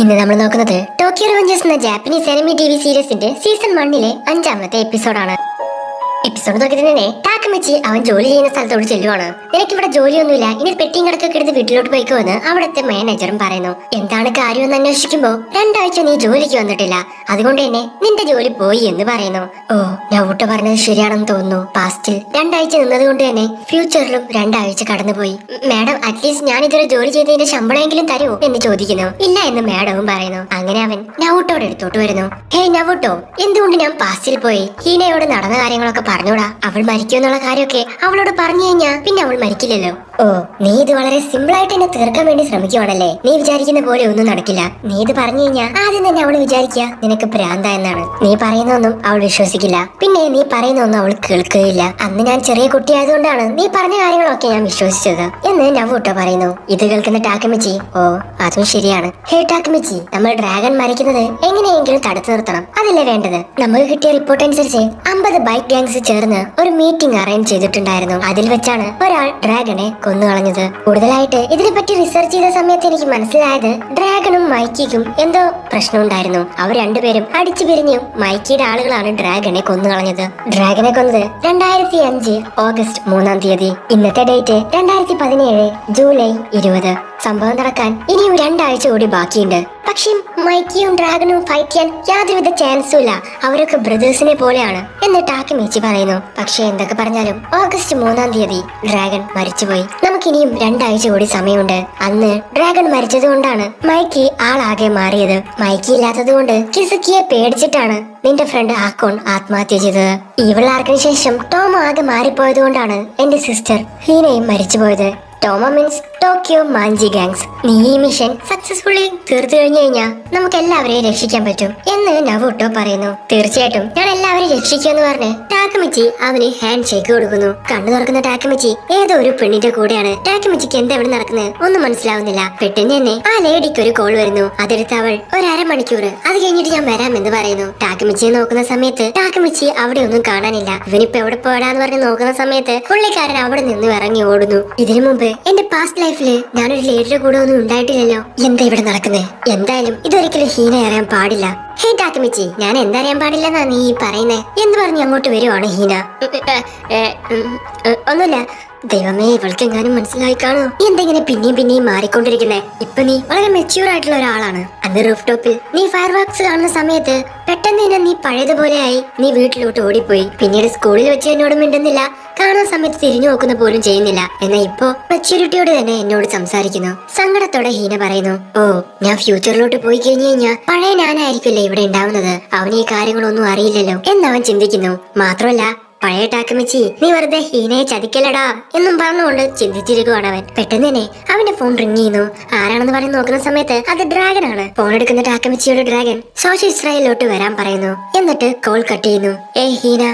ഇന്ന് നമ്മൾ നോക്കുന്നത് ടോക്കിയോ റിവഞ്ചേഴ്സ് എന്ന ജാപ്പനീസ് അനിമി ടിവി സീരീസിന്റെ സീസൺ 1 5-ാമത്തെ എപ്പിസോഡാണ്. എപ്പിസോഡ് നോക്കി തന്നെ ടാക്കമിച്ചി അവൻ ജോലി ചെയ്യുന്ന സ്ഥലത്തോട് ചെല്ലുവാണ്. നിനക്കിവിടെ ജോലിയൊന്നുമില്ല, ഇനി പെട്ടിയും കടക്കൊക്കെ എടുത്ത് വീട്ടിലോട്ട് പോയിക്കോ എന്ന് അവിടുത്തെ മാനേജറും പറയുന്നു. എന്താണ് കാര്യമെന്ന് അന്വേഷിക്കുമ്പോ 2 ആഴ്ച നീ ജോലിക്ക് വന്നിട്ടില്ല, അതുകൊണ്ട് തന്നെ നിന്റെ ജോലി പോയി എന്ന് പറയുന്നു. ഓ, നവൂട്ടോ പറഞ്ഞത് ശരിയാണെന്ന് തോന്നുന്നു. പാസ്റ്റിൽ 2 ആഴ്ച നിന്നത് കൊണ്ട് തന്നെ ഫ്യൂച്ചറിലും 2 ആഴ്ച കടന്നുപോയി. മാഡം, അറ്റ്ലീസ്റ്റ് ഞാൻ ഇതൊരു ജോലി ചെയ്തതിന്റെ ശമ്പളമെങ്കിലും തരുമോ എന്ന് ചോദിക്കുന്നു. ഇല്ല എന്ന് മാഡവും പറയുന്നു. അങ്ങനെ അവൻ നവൂട്ടോടെ അടുത്തോട്ട് വരുന്നു. ഹേയ് നവൂട്ടോ, എന്തുകൊണ്ട് ഞാൻ പാസ്റ്റിൽ പോയി? ഹീനയോട് നടന്ന കാര്യങ്ങളൊക്കെ പറഞ്ഞൂടാ? അവൾ മരിക്കുമെന്നുള്ള കാര്യമൊക്കെ അവളോട് പറഞ്ഞു കഴിഞ്ഞാ പിന്നെ അവൾ മരിക്കില്ലല്ലോ. ഓ, നീ ഇത് വളരെ സിമ്പിൾ ആയിട്ട് എന്നെ തീർക്കാൻ വേണ്ടി ശ്രമിക്കുവാണല്ലേ? നീ വിചാരിക്കുന്ന പോലെ ഒന്നും നടക്കില്ല. നീ ഇത് പറഞ്ഞു കഴിഞ്ഞാ ആദ്യം തന്നെ അവള് വിചാരിക്കുക നിനക്ക് ഭ്രാന്ത എന്നാണ്. നീ പറയുന്നൊന്നും അവൾ വിശ്വസിക്കില്ല, പിന്നെ നീ പറയുന്നൊന്നും അവൾ കേൾക്കുകയില്ല. അന്ന് ഞാൻ ചെറിയ കുട്ടിയായതുകൊണ്ടാണ് നീ പറഞ്ഞ കാര്യങ്ങളൊക്കെ ഞാൻ വിശ്വസിച്ചത് എന്ന് നവൂട്ടോ പറയുന്നു. ഇത് കേൾക്കുന്ന ടാക്കമിച്ചി, ഓ അതും ശരിയാണ്. ഹേ ടാക്കമിച്ചി, നമ്മൾ ഡ്രാഗൺ മരിക്കുന്നത് എങ്ങനെയെങ്കിലും തടുത്തു നിർത്തണം, അതല്ലേ വേണ്ടത്? നമുക്ക് കിട്ടിയ റിപ്പോർട്ട് അനുസരിച്ച് 50 ബൈക്ക് ഗാങ്സ് ചേർന്ന് ഒരു മീറ്റിംഗ് അറേഞ്ച് ചെയ്തിട്ടുണ്ടായിരുന്നു. അതിൽ വെച്ചാണ് ഒരാൾ ഡ്രാഗനെ കൊന്നുകളഞ്ഞത്. കൂടുതലായിട്ട് ഇതിനെപ്പറ്റി റിസർച്ച് ചെയ്ത സമയത്ത് എനിക്ക് മനസ്സിലായത് ഡ്രാഗണും മൈക്കിക്കും എന്തോ പ്രശ്നമുണ്ടായിരുന്നു. അവർ രണ്ടുപേരും അടിച്ചു പിരിഞ്ഞു മൈക്കിയുടെ ആളുകളാണ് ഡ്രാഗനെ കൊന്നുകളഞ്ഞത്. ഡ്രാഗനെ കൊന്നത് 2005 ഓഗസ്റ്റ് 3-ാം തീയതി. ഇന്നത്തെ ഡേറ്റ് 2017 ജൂലൈ 20. സംഭവം നടക്കാൻ ഇനിയും 2 ആഴ്ച കൂടി ബാക്കിയുണ്ട്. പക്ഷെ മൈക്കിയും ഡ്രാഗണും ഫൈറ്റ് ചെയ്യാൻ യാതൊരുവിധ ചാൻസും ഇല്ല. അവരൊക്കെ ബ്രദേഴ്സിനെ പോലെയാണ് എന്ന് ടാക്കമിച്ചി പറയുന്നു. പക്ഷെ എന്തൊക്കെ പറഞ്ഞാലും ഓഗസ്റ്റ് 3-ാം തീയതി ഡ്രാഗൺ മരിച്ചുപോയി. നമുക്കിനിയും 2 ആഴ്ച കൂടി സമയമുണ്ട്. അന്ന് ഡ്രാഗൺ മരിച്ചത് കൊണ്ടാണ് മൈക്കി ആളാകെ മാറിയത്. മൈക്കി ഇല്ലാത്തത് കൊണ്ട് കിസുക്കിയെ പേടിച്ചിട്ടാണ് നിന്റെ ഫ്രണ്ട് ആക്കോൺ ആത്മഹത്യ ചെയ്തത്. ഇവളാർക്കിന് ശേഷം ടോമ ആകെ മാറിപ്പോയത് കൊണ്ടാണ് എന്റെ സിസ്റ്റർ ഹീനയും മരിച്ചുപോയത്. ടോമ മീൻസ് ടോക്കിയോ മാഞ്ചി ഗാങ്സ്. നീ ഈ മിഷൻ സക്സസ്ഫുള്ളി തീർത്തു കഴിഞ്ഞു കഴിഞ്ഞാൽ നമുക്ക് എല്ലാവരെയും രക്ഷിക്കാൻ പറ്റും എന്ന് നവൂട്ടോ പറയുന്നു. തീർച്ചയായിട്ടും ഞാൻ എല്ലാവരെയും രക്ഷിക്കുമെന്ന് പറഞ്ഞ് ടാക്കമിച്ചി അവന് ഹാൻഡ് ഷേക്ക് കൊടുക്കുന്നു. കണ്ണു തുറക്കുന്ന ടാക്കമിച്ചി ഏതോ ഒരു പെണ്ണിന്റെ കൂടെയാണ്. ടാക്കമിച്ചിക്ക് എന്താ ഇവിടെ നടക്കുന്നത് ഒന്നും മനസ്സിലാവുന്നില്ല. പെട്ടെന്ന് തന്നെ ആ ലേഡിക്ക് ഒരു കോൾ വരുന്നു. അതെടുത്ത് അവൾ ഒരു അരമണിക്കൂർ അത് കഴിഞ്ഞിട്ട് ഞാൻ വരാമെന്ന് പറയുന്നു. ടാക്കമിച്ചിയെ നോക്കുന്ന സമയത്ത് ടാക്കമിച്ചി അവിടെ ഒന്നും കാണാനില്ല. ഇവനിപ്പോ എവിടെ പോടാന്ന് പറഞ്ഞ് നോക്കുന്ന സമയത്ത് പുള്ളിക്കാരൻ അവിടെ നിന്ന് ഇറങ്ങി ഓടുന്നു. ഇതിനു മുമ്പ് എന്റെ പാസ്റ്റ് ലൈഫില് ഞാനൊരു ലേഡിയുടെ കൂടെ ഒന്നും ഉണ്ടായിട്ടില്ലല്ലോ. എന്താ ഇവിടെ നടക്കുന്നത്? എന്തായാലും ഇതൊരിക്കലും ഹീന അറിയാൻ പാടില്ല. ഹേ ടാക്കമിച്ചി, ഞാൻ എന്തറിയാൻ പാടില്ലെന്നാ നീ പറയുന്നേ എന്ന് പറഞ്ഞ് അങ്ങോട്ട് വരുവാണ് ഹീന. ഒന്നുമില്ല. ദൈവമേ, ഇവൾക്ക് എങ്ങാനും മനസ്സിലായി കാണോ? നീ എന്തെങ്ങനെ പിന്നെയും മാറിക്കൊണ്ടിരിക്കുന്നേ? ഇപ്പൊ നീ വളരെ മെച്യൂർ ആയിട്ടുള്ള ഒരാളാണ്. അന്ന് റൂഫ് ടോപ്പിൽ നീ ഫയർ വർക്ക്സ് കാണുന്ന സമയത്ത് പെട്ടെന്ന് തന്നെ നീ പഴയതുപോലെയായി. നീ വീട്ടിലോട്ട് ഓടിപ്പോയി. പിന്നീട് സ്കൂളിൽ വെച്ച് എന്നോട് മിണ്ടുന്നില്ല, കാണുന്ന സമയത്ത് തിരിഞ്ഞു നോക്കുന്ന പോലും ചെയ്യുന്നില്ല. എന്നാൽ ഇപ്പോ മെച്യൂരിറ്റിയോട് തന്നെ എന്നോട് സംസാരിക്കുന്നു. സങ്കടത്തോടെ ഹീന പറയുന്നു. ഓ, ഞാൻ ഫ്യൂച്ചറിലോട്ട് പോയി കഴിഞ്ഞു കഴിഞ്ഞാൽ പഴയ ഞാനായിരിക്കില്ലേ ഇവിടെ ഉണ്ടാവുന്നത്? അവന് ഈ കാര്യങ്ങളൊന്നും അറിയില്ലല്ലോ എന്നവൻ ചിന്തിക്കുന്നു. മാത്രമല്ല, പഴയ ടാക്കമിച്ചി നീ വെറുതെ ഹീനയെ ചതിക്കലടാ എന്നും പറഞ്ഞുകൊണ്ട് ചിന്തിച്ചിരിക്കുവാണ് അവൻ. പെട്ടെന്ന് തന്നെ അവന്റെ ഫോൺ റിങ് ചെയ്യുന്നു. ആരാണെന്ന് പറഞ്ഞ് നോക്കുന്ന സമയത്ത് അത് ഡ്രാഗൺ ആണ്. ഫോൺ എടുക്കുന്ന ടാക്കമിച്ചിയോട് ഡ്രാഗൺ സോഷ്യൽ ഇസ്രായേലിലോട്ട് വരാൻ പറയുന്നു. എന്നിട്ട് കോൾ കട്ട് ചെയ്യുന്നു. ഏയ് ഹീന,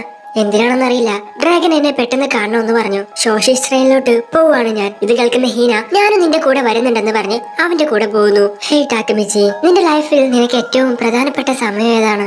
എന്തിനാണെന്നറിയില്ല, ഡ്രാഗൺ എന്നെ പെട്ടെന്ന് കാണണമെന്ന് പറഞ്ഞു. സോഷ്യൽ ഇസ്രായേലിലോട്ട് പോവാണ് ഞാൻ. ഇത് കേൾക്കുന്ന ഹീന ഞാനും നിന്റെ കൂടെ വരുന്നുണ്ടെന്ന് പറഞ്ഞ് അവന്റെ കൂടെ പോകുന്നു. ഹേയ് ടാക്കമിച്ചി, നിന്റെ ലൈഫിൽ നിനക്ക് ഏറ്റവും പ്രധാനപ്പെട്ട സമയം ഏതാണ്?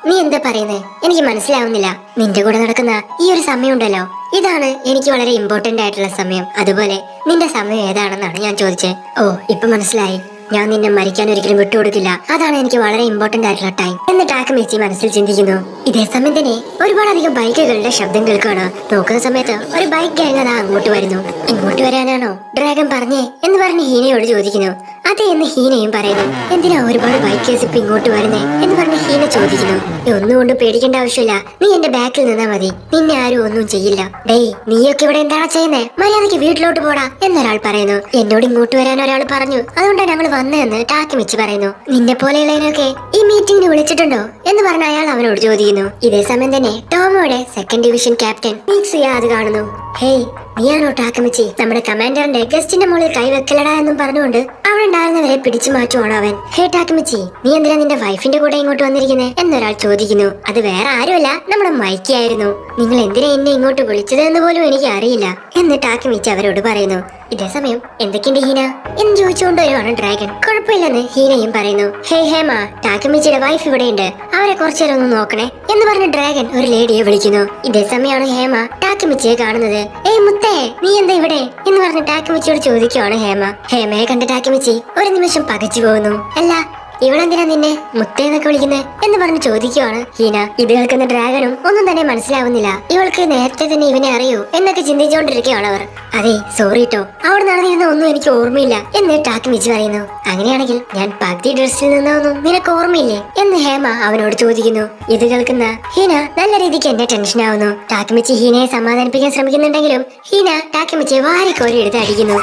നീ എന്താ പറയുന്നേ? എനിക്ക് മനസ്സിലാവുന്നില്ല. നിന്റെ കൂടെ നടക്കുന്ന ഈ ഒരു സമയം ഉണ്ടല്ലോ, ഇതാണ് എനിക്ക് വളരെ ഇമ്പോർട്ടന്റ് ആയിട്ടുള്ള സമയം. അതുപോലെ നിന്റെ സമയം ഏതാണെന്നാണ് ഞാൻ ചോദിച്ചത്. ഓ, ഇപ്പൊ മനസ്സിലായി. ഞാൻ നിന്നെ മരിക്കാൻ ഒരിക്കലും വിട്ടുകൊടുക്കില്ല. അതാണ് എനിക്ക് വളരെ ഇമ്പോർട്ടന്റ് ആയിട്ടുള്ള ടൈം എന്ന് ടാക്കമിച്ചി മനസ്സിൽ ചിന്തിക്കുന്നു. ഇതേ സമയം തന്നെ ഒരുപാടധികം ബൈക്കുകളുടെ ശബ്ദം കേൾക്കുകയാണ്. നോക്കുന്ന സമയത്ത് ഒരു ബൈക്ക് ഗാങ് അതാ അങ്ങോട്ട് വരുന്നു. ഇങ്ങോട്ട് വരാനാണോ ഡ്രാഗൺ പറഞ്ഞേ എന്ന് പറഞ്ഞ് ഹീനയോട് ചോദിക്കുന്നു. അതെ എന്ന് ഹീനയും പറയുന്നു. എന്തിനാ ഒരുപാട് ബൈക്കേഴ്സ് ഇപ്പൊ ഇങ്ങോട്ട് വരുന്നേ എന്ന് പറഞ്ഞ് ഹീന ചോദിക്കുന്നു. ഒന്നുകൊണ്ട് പേടിക്കേണ്ട ആവശ്യമില്ല, നീ എന്റെ ബാക്കിൽ നിന്നാ മതി, നിന്നെ ആരും ഒന്നും ചെയ്യില്ല. ഡേയ്, നീയൊക്കെ ഇവിടെ എന്താണ് ചെയ്യുന്നേ? മര്യാദയ്ക്ക് വീട്ടിലോട്ട് പോടാ എന്നൊരാൾ പറയുന്നു. എന്നോട് ഇങ്ങോട്ട് വരാൻ ഒരാൾ പറഞ്ഞു, അതുകൊണ്ടാണ് ഞങ്ങൾ വന്നതെന്ന് ടാക്കമിച്ചി പറയുന്നു. നിന്നെ പോലെയുള്ളതിനൊക്കെ ഈ മീറ്റിംഗിന് വിളിച്ചിട്ടുണ്ടോ എന്ന് പറഞ്ഞ അയാൾ അവനോട് ചോദിക്കുന്നു. ഇതേ സമയം തന്നെ ടോമോയുടെ 2nd ഡിവിഷൻ ക്യാപ്റ്റൻ മീക്സിയ അത് കാണുന്നു. ഹേയ്, നീയാണോ ടാക്കമിച്ചി? നമ്മുടെ കമാൻഡറിന്റെ ഗസ്റ്റിന്റെ മുകളിൽ കൈവെക്കലടാ എന്നും പറഞ്ഞുകൊണ്ട് അവിടെ ഉണ്ടായിരുന്നവരെ പിടിച്ചു മാറ്റുവാണ് അവൻ. ഹേ ടാക്കമിച്ചി, നീ എന്തിനാ നിന്റെ വൈഫിന്റെ കൂടെ ഇങ്ങോട്ട് വന്നിരിക്കുന്നേ എന്നൊരാൾ ചോദിക്കുന്നു. അത് വേറെ ആരുമല്ല, നമ്മുടെ മൈക്കി ആയിരുന്നു. നിങ്ങൾ എന്തിനാ എന്നെ ഇങ്ങോട്ട് വിളിച്ചത് എന്ന് പോലും എനിക്ക് അറിയില്ല എന്ന് ടാക്കമിച്ചി അവരോട് പറയുന്നു. ഇതേസമയം എന്തൊക്കെയുണ്ട് ഹീന എന്ന് ചോദിച്ചുകൊണ്ട് വരുവാണ് ഡ്രാഗൺ. കുഴപ്പമില്ലെന്ന് ഹീനയും പറയുന്നു. ഹേ ഹേമ, ടാക്കമിച്ചിയുടെ വൈഫ് ഇവിടെയുണ്ട്, അവരെ കുറച്ചേരം ഒന്ന് നോക്കണേ എന്ന് പറഞ്ഞ് ഡ്രാഗൺ ഒരു ലേഡിയെ വിളിക്കുന്നു. ഇതേസമയമാണ് ഹേമ ടാക്കമിച്ചിയെ കാണുന്നത്. ഏയ് മുത്തേ, നീ എന്താ ഇവിടെ എന്ന് പറഞ്ഞ് ടാക്കമിച്ചിയോട് ചോദിക്കുവാണ് ഹേമ. ഹേമയെ കണ്ട ടാക്കമിച്ചി ഒരു നിമിഷം പകച്ചു പോകുന്നു. അല്ല, ഇവളെന്തിനാ നിന്നെ മുത്തേന്നൊക്കെ വിളിക്കുന്നത് എന്ന് പറഞ്ഞ് ചോദിക്കുവാണ് ഹീന. ഇത് കേൾക്കുന്ന ഡ്രാഗനും ഒന്നും തന്നെ മനസ്സിലാവുന്നില്ല. ഇവൾക്ക് നേരത്തെ തന്നെ ഇവനെ അറിയൂ എന്നൊക്കെ ചിന്തിച്ചുകൊണ്ടിരിക്കുകയാണ് അവർ. അതെ, സോറി ട്ടോ, അവിടെ നടന്നിരുന്ന ഒന്നും എനിക്ക് ഓർമ്മയില്ല എന്ന് ടാക്കമിച്ചി പറയുന്നു. അങ്ങനെയാണെങ്കിൽ ഞാൻ പകുതി ഡ്രസ്സിൽ നിന്നൊന്നും നിനക്ക് ഓർമ്മയില്ലേ എന്ന് ഹേമ അവനോട് ചോദിക്കുന്നു. ഇത് കേൾക്കുന്ന ഹീന നല്ല രീതിക്ക് എന്നെ ടെൻഷൻ ആവുന്നു. ടാക്കമിച്ചി ഹീനയെ സമാധാനിപ്പിക്കാൻ ശ്രമിക്കുന്നുണ്ടെങ്കിലും ഹീന ടാക്കമിച്ചിയെ വാരിക്കോരി എടുത്ത് അടിക്കുന്നു.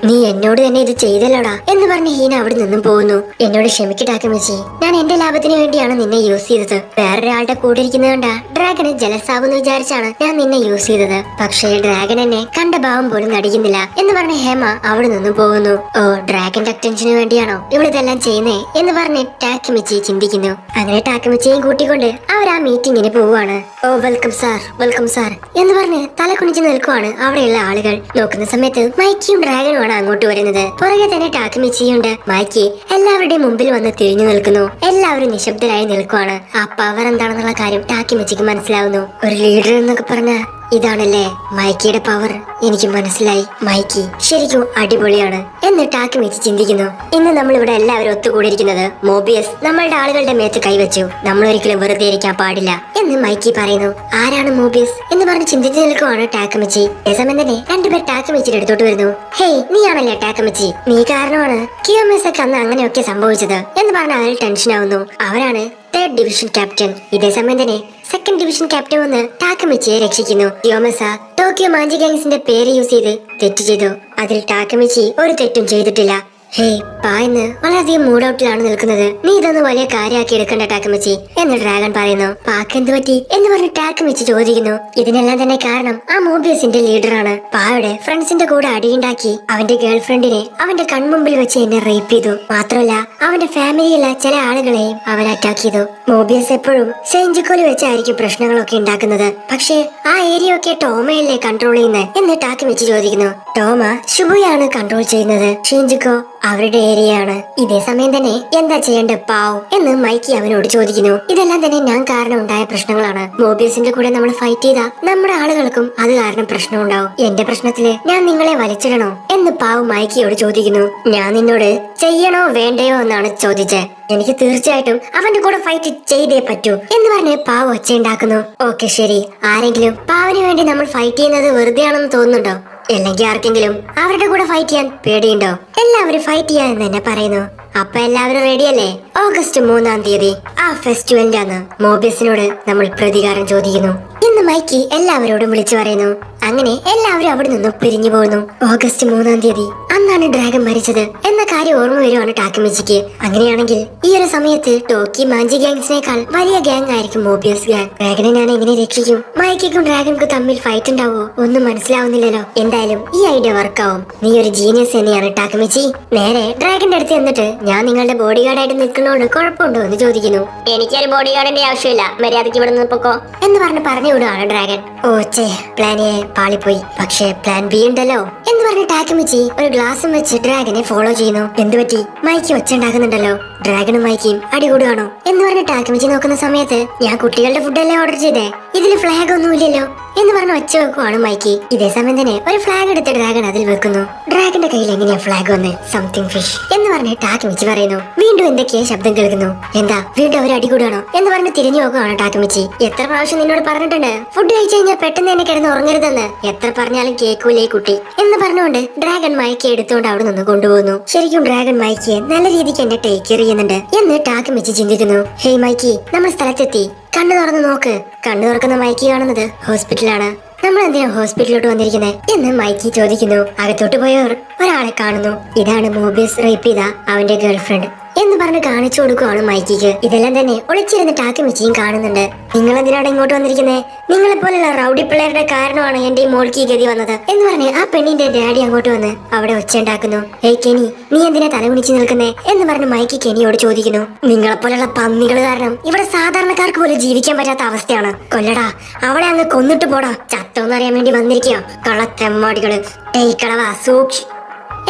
നീ എന്നോട് തന്നെ ഇത് ചെയ്തല്ലോടാ എന്ന് പറഞ്ഞ് ഹീന അവിടെ നിന്നും പോകുന്നു. എന്നോട് ക്ഷമിക്കട്ടാക്കമിച്ചി, ഞാൻ എന്റെ ലാഭത്തിന് വേണ്ടിയാണ് നിന്നെ യൂസ് ചെയ്തത്. വേറൊരാളുടെ കൂടെ ഇരിക്കുന്നത് കൊണ്ടാ ഡ്രാഗന് ജലസാവെന്ന് വിചാരിച്ചാണ് ഞാൻ നിന്നെ യൂസ് ചെയ്തത്. പക്ഷേ ഡ്രാഗൻ എന്നെ കണ്ട ഭാവം പോലും നടിക്കുന്നില്ല എന്ന് പറഞ്ഞ് ഹേമ അവിടെ നിന്നും പോകുന്നു. ഓ, ഡ്രാഗന്റെ അറ്റൻഷന് വേണ്ടിയാണോ ഇവളിതെല്ലാം ചെയ്യുന്നേ എന്ന് പറഞ്ഞ് ടാക്കമിച്ചി ചിന്തിക്കുന്നു. അങ്ങനെ ടാക്കമിച്ചിയും കൂട്ടിക്കൊണ്ട് അവർ ആ മീറ്റിങ്ങിന് പോവുകയാണ്. ഓ, വെൽക്കം സാർ, വെൽക്കം സാർ എന്ന് പറഞ്ഞ് തല കുനിച്ച് നിൽക്കുവാണ് അവിടെയുള്ള ആളുകൾ. നോക്കുന്ന സമയത്ത് മൈക്കിയും ഡ്രാഗനും അങ്ങോട്ട് വരുന്നത്. പുറകെ തന്നെ ടാക്കമിച്ചിയുണ്ട്. മൈക്കി എല്ലാവരുടെയും മുമ്പിൽ വന്ന് തിരിഞ്ഞു നിൽക്കുന്നു. എല്ലാവരും നിശബ്ദരായി നിൽക്കുവാണ്. ആ പവർ എന്താണെന്നുള്ള കാര്യം ടാക്കമിച്ചിക്ക് മനസ്സിലാവുന്നു. ഒരു ലീഡർ എന്നൊക്കെ പറഞ്ഞ ഇതാണല്ലേ മൈക്കിയുടെ പവർ. എനിക്ക് മനസ്സിലായി, മൈക്കി ശരിക്കും അടിപൊളിയാണ് എന്ന് ടാക്കമിച്ചി ചിന്തിക്കുന്നു. ഇന്ന് നമ്മൾ ഇവിടെ എല്ലാവരും ഒത്തുകൂടിയിരിക്കുന്നത് മോബിയസ് നമ്മളുടെ ആളുകളുടെ മേത്ത് കൈവച്ചു. നമ്മൾ ഒരിക്കലും വെറുതെ ഇരിക്കാൻ പാടില്ല എന്ന് മൈക്കി പറയുന്നു. ആരാണ് മോബിയസ് എന്ന് പറഞ്ഞ് ചിന്തിച്ചു നിൽക്കുവാണ് ടാക്കമിച്ചി. അതേസമയം തന്നെ രണ്ടുപേർ ടാക്കമിച്ചിയുടെ അടുത്തോട്ട് വരുന്നു. ഹേയ്, നീയാണല്ലേ ടാക്കമിച്ചി? നീ കാരണമാണ് കിയോമേസ് ഒക്കെ അന്ന് അങ്ങനെയൊക്കെ സംഭവിച്ചത് എന്ന് പറഞ്ഞ് അതിൽ ടെൻഷൻ ആവുന്നു. അവരാണ് തേർഡ് ഡിവിഷൻ ക്യാപ്റ്റൻ. ഇതേസമയം തന്നെ സെക്കൻഡ് ഡിവിഷൻ ക്യാപ്റ്റൻ വന്ന് ടാക്കമിച്ചിയെ രക്ഷിക്കുന്നു. കിയോമേസ ടോക്കിയോ മാഞ്ചി ഗാങ്സിന്റെ പേര് യൂസ് ചെയ്ത് തെറ്റ് ചെയ്തു. അതിൽ ടാക്കമിച്ചി ഒരു തെറ്റും ചെയ്തിട്ടില്ല. ഹേയ്, പായെന്ന് വളരെയധികം മൂഡൌട്ടിലാണ് നിൽക്കുന്നത്. നീ ഇതൊന്നും വലിയ കാര്യമാക്കി എടുക്കണ്ട ടാക്കമിച്ചി എന്ന് ഡ്രാഗൺ പറയുന്നു. പാക്ക് എന്ത് പറ്റി എന്ന് പറഞ്ഞ് ടാക്കമിച്ചി ചോദിക്കുന്നു. ഇതിനെല്ലാം തന്നെ കാരണം ആ മോബിയസിന്റെ ലീഡറാണ്. പായുടെ ഫ്രണ്ട്സിന്റെ കൂടെ അടിയുണ്ടാക്കി അവന്റെ ഗേൾ ഫ്രണ്ടിനെ അവന്റെ കൺമുമ്പിൽ വെച്ച് എന്നെ റേപ്പ് ചെയ്തു. മാത്രമല്ല അവന്റെ ഫാമിലിയിലുള്ള ചില ആളുകളെയും അവൻ അറ്റാക്ക് ചെയ്തു. മോബിയസ് എപ്പോഴും സെയിഞ്ചിക്കോല് വെച്ചായിരിക്കും പ്രശ്നങ്ങളൊക്കെ ഉണ്ടാക്കുന്നത്. പക്ഷേ ആ ഏരിയ ഒക്കെ ടോമയല്ലേ കൺട്രോൾ ചെയ്യുന്നത് എന്ന് ടാക്കമിച്ചി ചോദിക്കുന്നു. ടോമ ശുഭയാണ് കൺട്രോൾ ചെയ്യുന്നത്, ഷിൻജിക്കോ അവരുടെ ഏരിയയാണ്. ഇതേ സമയം തന്നെ എന്താ ചെയ്യേണ്ട പാവ് എന്ന് മൈക്കി അവനോട് ചോദിക്കുന്നു. ഇതെല്ലാം തന്നെ ഞാൻ കാരണം ഉണ്ടായ പ്രശ്നങ്ങളാണ്. മോബിയസിന്റെ കൂടെ നമ്മൾ ഫൈറ്റ് ചെയ്താ നമ്മുടെ ആളുകൾക്കും അത് കാരണം പ്രശ്നം ഉണ്ടാവും. എന്റെ പ്രശ്നത്തില് ഞാൻ നിങ്ങളെ വലിച്ചിടണോ എന്ന് പാവ് മൈക്കിയോട് ചോദിക്കുന്നു. ഞാൻ നിന്നോട് ചെയ്യണോ വേണ്ടയോ എന്നാണ് ചോദിച്ചത്. എനിക്ക് തീർച്ചയായിട്ടും അവന്റെ കൂടെ ഫൈറ്റ് ചെയ്തേ പറ്റൂ എന്ന് പറഞ്ഞ് പാവ് ഒച്ചയുണ്ടാക്കുന്നു. ഓക്കെ ശരി, ആരെങ്കിലും പാവിന് വേണ്ടി നമ്മൾ ഫൈറ്റ് ചെയ്യുന്നത് വെറുതെ ആണെന്ന് തോന്നുന്നുണ്ടോ? അല്ലെങ്കിൽ ആർക്കെങ്കിലും അവരുടെ കൂടെ ഫൈറ്റ് ചെയ്യാൻ പേടിയുണ്ടോ? എല്ലാവരും ഫൈറ്റ് ചെയ്യാൻ തന്നെ പറയുന്നു. അപ്പൊ എല്ലാവരും റെഡിയല്ലേ? ഓഗസ്റ്റ് 3-ാം തീയതി ആ ഫെസ്റ്റിവലിന്റെ അന്ന് മോബിയസിനോട് നമ്മൾ പ്രതികാരം ചോദിക്കുന്നു എന്ന് മൈക്കി എല്ലാവരോടും വിളിച്ചു പറയുന്നു. അങ്ങനെ എല്ലാവരും അവിടെ നിന്നും പിരിഞ്ഞു പോകുന്നു. ഓഗസ്റ്റ് 3-ാം തീയതി അന്നാണ് ഡ്രാഗൺ മരിച്ചത് എന്ന കാര്യം ഓർമ്മ വരുവാണ് ടാക്കമിച്ചിക്ക്. അങ്ങനെയാണെങ്കിൽ ഈ ഒരു സമയത്ത് ടോക്കി മാഞ്ചി ഗാങ്സിനേക്കാൾ വലിയ ഗാങ് ആയിരിക്കും മോബിയസ് ഗാങ്. ഡ്രാഗനെ ഞാൻ എങ്ങനെ രക്ഷിക്കും? മൈക്കിക്കും ഡ്രാഗൺക്കും തമ്മിൽ ഫൈറ്റ് ഉണ്ടാവോ? ഒന്നും മനസ്സിലാവുന്നില്ലല്ലോ. എന്തായാലും ഈ ഐഡിയ വർക്കാവും. നീ ഒരു ജീനിയസ് തന്നെയാണ് ടാക്കമിച്ചി. നേരെ ഡ്രാഗന്റെ അടുത്ത് എന്നിട്ട് ഞാൻ നിങ്ങളുടെ ബോഡി ഗാർഡായിട്ട് നിൽക്കുന്നോണ്ട് കുഴപ്പമുണ്ടോ എന്ന് ചോദിക്കുന്നു. എനിക്കൊരു ബോഡി ഗാർഡിന്റെ ആവശ്യമില്ല, മര്യാദയ്ക്ക് ഇവിടെ നിന്ന് പൊക്കോ എന്ന് പറഞ്ഞു വിടുവാണ് ഡ്രാഗൺ. ഓ ചേ, പ്ലാൻ എ പാളിപ്പോയി, പക്ഷേ പ്ലാൻ ബി ഉണ്ടല്ലോ എന്ന് പറഞ്ഞ് ടാക്കമിച്ചി ഒരു ഗ്ലാസും വെച്ച് ഡ്രാഗനെ ഫോളോ ചെയ്യുന്നു. എന്തുപറ്റി? മൈക്കി ഒച്ച ഉണ്ടാക്കുന്നുണ്ടല്ലോ. ഡ്രാഗണും മൈക്കിയും അടികൂടുകയാണോ എന്ന് പറഞ്ഞ് ടാക്കമിച്ചി നോക്കുന്ന സമയത്ത് ഞാൻ കുട്ടികളുടെ ഫുഡല്ലേ ഓർഡർ ചെയ്തേ, ഇതില് ഫ്ലാഗ് ഒന്നും ഇല്ലല്ലോ എന്ന് പറഞ്ഞ് ഒച്ച വെക്കുവാണ് മൈക്കി. ഇതേ സമയം തന്നെ ഒരു ഫ്ലാഗ് എടുത്ത് ഡ്രാഗൺ അതിൽ വെക്കുന്നു. ഡ്രാഗന്റെ കയ്യിൽ എങ്ങനെയാ ഫ്ലാഗ് വന്ന്? സംതിങ് ഫിഷ് എന്ന് പറഞ്ഞ് ടാക്കമിച്ചി പറയുന്നു. വീണ്ടും എന്തൊക്കെയാ ശബ്ദം കേൾക്കുന്നു. എന്താ വീണ്ടും അവർ അടികൂടാണോ എന്ന് പറഞ്ഞ് തിരിഞ്ഞു നോക്കുവാണ് ടാക്കമിച്ചി. എത്ര പ്രാവശ്യം നിന്നോട് പറഞ്ഞിട്ടുണ്ട് ഫുഡ് കഴിച്ചു കഴിഞ്ഞാൽ പെട്ടെന്ന് തന്നെ കിടന്ന് ഉറങ്ങരുതെന്ന്? എത്ര പറഞ്ഞാലും കേൾക്കൂലേ കുട്ടി എന്ന് പറഞ്ഞുകൊണ്ട് ഡ്രാഗൺ മൈക്കിയെ എടുത്തുകൊണ്ട് അവിടെ നിന്ന് കൊണ്ടുപോകുന്നു. ശരിക്കും ഡ്രാഗൺ മൈക്കിയെ നല്ല രീതിക്ക് എന്നെ ടേക്ക് കെയർ ചെയ്യുന്നുണ്ട് എന്ന് ടാക്കമിച്ചി ചിന്തിക്കുന്നു. ഹേയ് മൈക്കി, നമ്മൾ സ്ഥലത്തെത്തി. കണ്ണു തുറന്ന് നോക്ക്. കണ്ണു തുറക്കുന്ന മൈക്കി കാണുന്നത് ഹോസ്പിറ്റലാണ്. നമ്മൾ എന്തിനാ ഹോസ്പിറ്റലിലോട്ട് വന്നിരിക്കുന്നത് എന്ന് മൈക്കി ചോദിക്കുന്നു. അകത്തോട്ട് പോയവർ ഒരാളെ കാണുന്നു. ഇതാണ് മോബിയസ് റേപ്പ് ചെയ്ത അവന്റെ ഗേൾഫ്രണ്ട് എന്ന് എന്ന് പറഞ്ഞ് കാണിച്ചു കൊടുക്കുവാണ് മൈക്കിക്ക്. ഇതെല്ലാം തന്നെ ഒളിച്ചിരുന്ന് ടാക്കിമിച്ചിയും കാണുന്നുണ്ട്. നിങ്ങൾ എന്തിനാണ് ഇങ്ങോട്ട് വന്നിരിക്കുന്നത്? നിങ്ങളെ പോലുള്ള റൗഡി പിള്ളേരുടെ കാരണമാണ് എന്റെ ഈ മോൾക്ക് ഈ ഗതി വന്നത് എന്ന് പറഞ്ഞ് ആ പെണ്ണിന്റെ ഡാഡി അങ്ങോട്ട് വന്ന് അവിടെ ഒച്ച ഉണ്ടാക്കുന്നു. ഏയ് കെനി, നീ എന്തിനാ തലകുനിച്ച് നിൽക്കുന്നേ എന്ന് പറഞ്ഞ് മൈക്ക് കെനിയോട് ചോദിക്കുന്നു. നിങ്ങളെ പോലുള്ള പന്നികൾ കാരണം ഇവിടെ സാധാരണക്കാർക്ക് പോലും ജീവിക്കാൻ പറ്റാത്ത അവസ്ഥയാണ്. കൊല്ലടാ, അവളെ അങ്ങ് കൊന്നിട്ട് പോടാ. ചത്തോന്ന് അറിയാൻ വേണ്ടി വന്നിരിക്കോ കള്ളത്തെമ്മാടികള്. ടേക്കളവാ സൂക്ഷി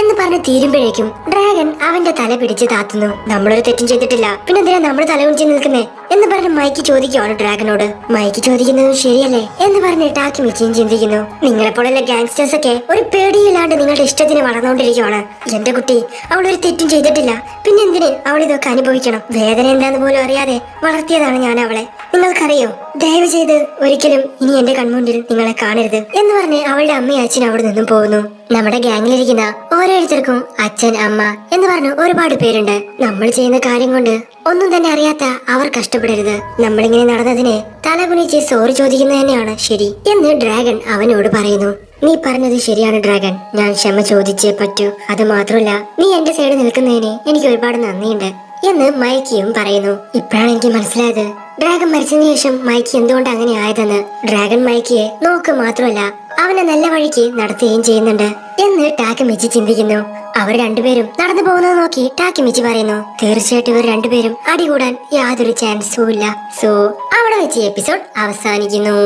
എന്ന് പറഞ്ഞ് തീരുമ്പോഴേക്കും ഡ്രാഗൺ അവന്റെ തല പിടിച്ച് താത്തുന്നു. നമ്മളൊരു തെറ്റും ചെയ്തിട്ടില്ല, പിന്നെ എന്തിനാ നമ്മൾ തല കുനിച്ച് നിൽക്കുന്നേ എന്ന് പറഞ്ഞ് മൈക്ക് ചോദിക്കുവാണ് ഡ്രാഗനോട്. മൈക്ക് ചോദിക്കുന്നത് ശരിയല്ലേ എന്ന് പറഞ്ഞ് ടാക്കിമിച്ചിയും ചിന്തിക്കുന്നു. നിങ്ങളെപ്പോലുള്ള ഗാങ്സ്റ്റേഴ്സ് ഒക്കെ ഒരു പേടിയില്ലാണ്ട് നിങ്ങളുടെ ഇഷ്ടത്തിന് വളർന്നുകൊണ്ടിരിക്കുവാണ്. എന്റെ കുട്ടി അവളൊരു തെറ്റും ചെയ്തിട്ടില്ല, പിന്നെ എന്തിന് അവൾ ഇതൊക്കെ അനുഭവിക്കണം? വേദന എന്താന്ന് പോലും അറിയാതെ വളർത്തിയതാണ് ഞാൻ അവളെ. നിങ്ങൾക്കറിയോ? ദയവ് ചെയ്ത് ഒരിക്കലും ഇനി എന്റെ കൺമുന്നിൽ നിങ്ങളെ കാണരുത് എന്ന് പറഞ്ഞ് അവളുടെ അമ്മയും അച്ഛനും അവിടെ നിന്നും പോകുന്നു. നമ്മുടെ ഗ്യാങ്ങിലിരിക്കുന്ന ഓരോരുത്തർക്കും അച്ഛൻ, അമ്മ എന്ന് പറഞ്ഞ് ഒരുപാട് പേരുണ്ട്. നമ്മൾ ചെയ്യുന്ന കാര്യം കൊണ്ട് ഒന്നും തന്നെ അറിയാത്ത അവർ കഷ്ടപ്പെടരുത്. നമ്മളിങ്ങനെ നടന്നതിന് തലകുനിച്ച് സോറി ചോദിക്കുന്നത് തന്നെയാണ് ശരി എന്ന് ഡ്രാഗൺ അവനോട് പറയുന്നു. നീ പറഞ്ഞത് ശരിയാണ് ഡ്രാഗൺ, ഞാൻ ക്ഷമ ചോദിച്ചേ പറ്റൂ. അത് മാത്രമല്ല, നീ എന്റെ സൈഡ് നിൽക്കുന്നതിന് എനിക്ക് ഒരുപാട് നന്ദിയുണ്ട് എന്ന് മൈക്കിയും പറയുന്നു. ഇപ്പോഴാണ് എനിക്ക് മനസ്സിലായത് ഡ്രാഗൺ മരിച്ചതിന് ശേഷം മൈക്കി എന്തുകൊണ്ട് അങ്ങനെ ആയതെന്ന്. ഡ്രാഗൺ മൈക്കിയെ നോക്ക് മാത്രമല്ല അവനെ നല്ല വഴിക്ക് നടത്തുകയും ചെയ്യുന്നുണ്ട് എന്ന് ടാക്കിമിച്ചി ചിന്തിക്കുന്നു. അവർ രണ്ടുപേരും നടന്നു പോകുന്നത് നോക്കി ടാക്കിമിച്ചി പറയുന്നു, തീർച്ചയായിട്ടും ഇവർ രണ്ടുപേരും അടികൂടാൻ യാതൊരു ചാൻസും ഇല്ല. സോ അവിടെ വെച്ച് എപ്പിസോഡ് അവസാനിക്കുന്നു.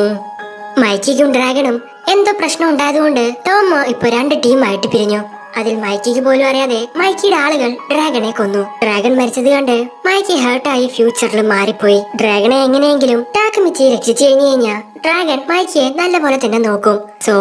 മൈക്കിക്കും ഡ്രാഗണും എന്തോ പ്രശ്നം ഉണ്ടായതുകൊണ്ട് ടോമോ ഇപ്പൊ 2 ടീമായിട്ട് പിരിഞ്ഞു. അതിൽ മൈക്കിക്ക് പോലും അറിയാതെ മൈക്കിയുടെ ആളുകൾ ഡ്രാഗനെ കൊന്നു. ഡ്രാഗൺ മരിച്ചത് കണ്ട് മൈക്കി ഹേർട്ടായി ഫ്യൂച്ചറിൽ മാറിപ്പോയി. ഡ്രാഗനെ എങ്ങനെയെങ്കിലും ടാക്കിമിച്ചി രക്ഷിച്ചു കഴിഞ്ഞാൽ ഡ്രാഗൺ മൈക്കിയെ നല്ല പോലെ തന്നെ നോക്കും. സോ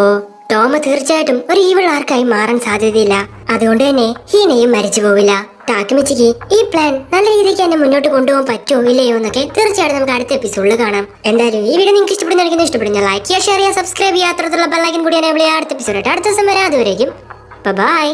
ടോമ തീർച്ചയായിട്ടും ഒരു ഈവിൾ ആർക്കായി മാറാൻ സാധ്യതയില്ല. അതുകൊണ്ട് തന്നെ ഹീനയും മരിച്ചു പോവില്ല. ടാക്കിമിച്ചിക്ക് ഈ പ്ലാൻ നല്ല രീതിക്ക് തന്നെ മുന്നോട്ട് കൊണ്ടുപോകാൻ പറ്റുമോ ഇല്ലയോ എന്നൊക്കെ തീർച്ചയായിട്ടും നമുക്ക് അടുത്ത എപ്പിസോഡിൽ കാണാം. എന്തായാലും ഈ വീഡിയോ നിങ്ങൾക്ക് ഇഷ്ടപ്പെടുന്ന ലൈക്ക് ചെയ്യുക, ഷെയർ ചെയ്യുക, സബ്സ്ക്രൈബ് ചെയ്യുക, അത്തരത്തിലുള്ള ബെൽ ഐക്കൺ കൂടി എനേബിൾ ചെയ്യുക. അടുത്ത എപ്പിസോഡ് അടുത്ത ദിവസം വരെ. അതുവരേക്കും ബൈ.